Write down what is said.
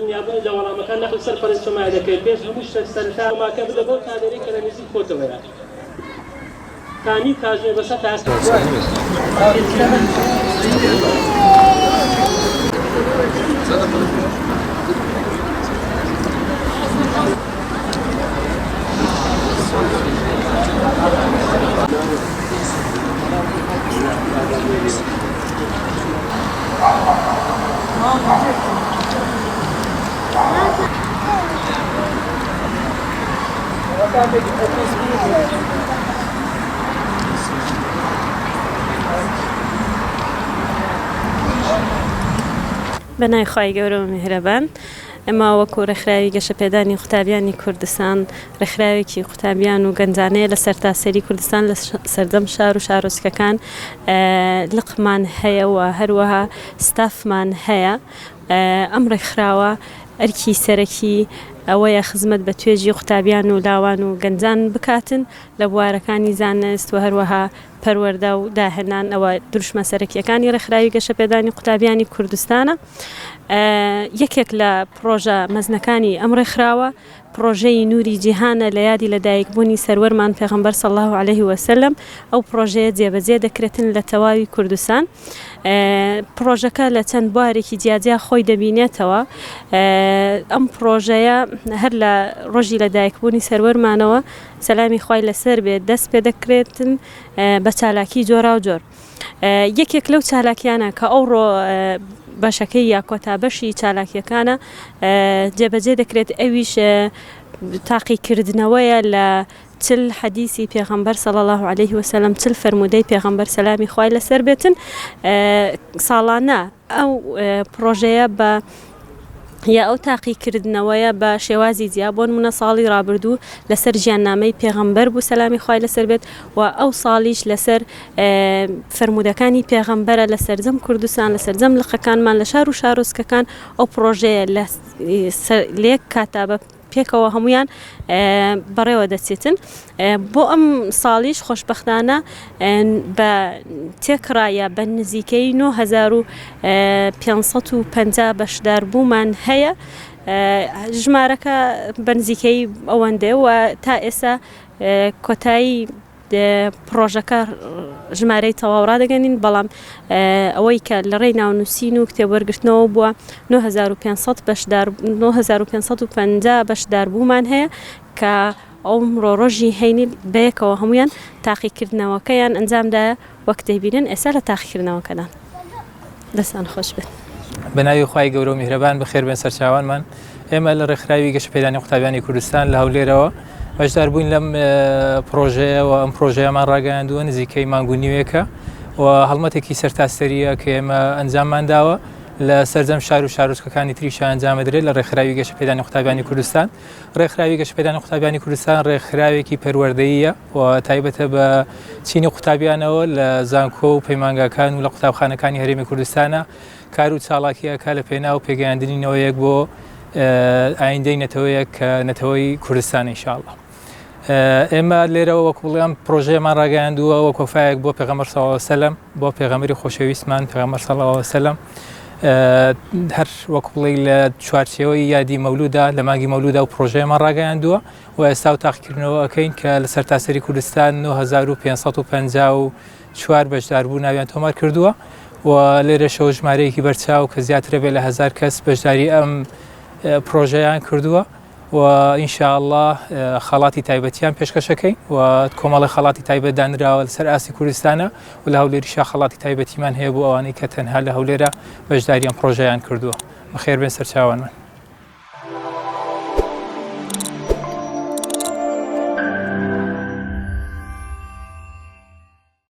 دڵنیابوونی لە وەڵامەکان نەخل سەر پەرستۆمای دەکەیت پێش هەموو شتێک سەرەتا ماکە بدە بۆ کادێرەی کە لە نزیک خۆتەوەیە تانی کاژێ بەسەر تاسک بەنای خوای گەورە و میهرەبان ئەمە وەکو ڕێکخراوی گەشەپێدانی قوتابیانی کوردستان ڕێکخراوێکی قوتابیان و گەنجانەیە لە سەرتاسەری کوردستان لە سەردەم شار و شارۆچکەکان لقمان هەیە و هەروەها ستافمان هەیە ئەم ڕێکخراوە ئەرکی سەرەکی ئەوەیە خزمەت بە توێژی قوتابیان و لاوان و گەنجان بکاتن لە بوارەکانی زانست و هەروەها پەروەردە و داهێنان ئەوە دروشمە سەرەکیەکانی ڕێکخراوی گەشەپێدانی قوتابیانی کوردستانە یەکێک لە پرۆژە مەزنەکانی ئەم ڕێکخراوە پرۆژەی نوری جیهانە لە یادی لەدایکبوونی سەروەرمان پێغەمبەر صلی الله عليه وسلم ئەو پرۆژەیە جێبەجێ دەکرێتن لە تەواوی کوردستان پرۆژەکە لە چەند بوارێکی جیاجیا خۆی دەبینێتەوە ئەم پرۆژەیە هەر لە ڕۆژی لەدایکبوونی سەروەرمانەوە سەلامی خوای لەسەر بێت دەست پێ دەکرێتن بە چالاکی جۆرا و جۆر یەکێک لەو چالاکیانە کە ئەوڕۆ بەشەکەی یا کۆتابەشی چالاکیەکانە جێبەجێ دەکرێت ئەویش تاقیکردنەوەیە لە چل حەدیسی پێغەمبەر صلی الله عليه وسلم چل فەرمودەی پێغەمبەر سەلامی خوای لەسەر بێتن ساڵانە ئەو پرۆژەیە بە یا ئەو تاقیکردنەوەیە بە شێوازی جیا بۆ نمونە ساڵی ڕابردوو لەسەر ژیاننامەی پێغەمبەر بوو سەلامی خوای لەسەر بێت و ئەو ساڵیش لەسەر فەرمودەکانی پێغەمبەرە لە سەرجەم کوردستان لە سەرجەم لقەکانمان لە شار و شارۆچکەکان ئەو پرۆژەیە لێک کاتابە پێکەوە هەمویان بەڕێوە دەچێتن بۆ ئەم ساڵیش خۆشبەختانە بە تێکڕایە بە نزیکەی 9550 بەشداربوومان هەیە ژمارەکە بە نزیکەی ئەوەندەیە و تا ئێستا کۆتایی پرۆژەکە ژمارەی تەواو ڕادەگەنین بەڵام ئەوەی کە لە ڕێی ناونووسین و کتێبوەرگرتنەوە بووە 9550 بەشداربوومان هەیە کە ئەومڕۆ ڕۆژی هەینی بەیەکەوە هەمویان تاقیکردنەوەکەیان ئەنجامدایە وەک دەبینن ئێستا لە تاقیکردنەوەکەدان دەستان خۆش بێت بەناوی خوای گەورە و میهرەبان بەخێر بێن سەرچاوانمان ئێمە لە ڕێکخراوی گەشەپێدانی قوتابیانی کوردستان لە هەولێرەوە بەشدار بووین لەم پرۆژەیەوە ئەم پرۆژەیەمان ڕاگەیاندووە نزیکەی مانگ و نیوێکە و هەڵمەتێکی سەرتاسەریە کە ئێمە ئەنجاممان داوە لە سەرجەم شار و شارۆچکەکانی تریشە ئەنجامەدرێت لە ڕێکخراوی گەشەپێدانی قوتابیانی کوردستان ڕێکخراوی گەشەپێدانی قوتابیانی کوردستان ڕێکخراوێکی پەروەردەییە و تایبەتە بە چینی قوتابیانەوە لە زانکۆ و پەیمانگاکان و لە قوتابخانەکانی هەرێمی کوردستانە کار و چاڵاکیەکە لە پێناو پێگەیاندنینەوەیەک بۆ ئایندەی نەتەوەیەک کە نەتەوەی کوردستان ئینشاءالله ئێمە لێرەوە وەکوڵیان پرۆژەیەمان ڕاگەیاندووە وەک کۆفایەک بۆ پێغەمبەر صلی الله علیه وسلم بۆ پێغەمبەری خۆشەویستمان پێغەمبەر صلی الله علیه وسلم هەر وەکوڵی لە چوارچێوەی یادی مەولودا لە مانگی مەولودا و پرۆژەیەمان ڕاگەیاندووە و ئێستا و تاقیکردنەوە ئەکەین کە لە سەرتاسەری کوردستان 9554 بەشداربوو ناویان تۆمار کردووە و لێرە شەو ژمارەیەکی بەرچاو کە زیاترە بێت لە 1000 کەس بەشداری ئەم پرۆژەیان کردووە و ئینشاءالله خەڵاتی تایبەتیان پێشکەشەکەین و کۆمەڵی خەڵاتی تایبەت دانراوە لەسەر ئاسی کوردستانە و لە هەولێریشا خەڵاتی تایبەتیمان هەیە بۆ ئەوانەی کە تەنها لە هەولێرە بەشداری ئەم پرۆژەیان کردووە بەخێر بێن سەرچاوانمان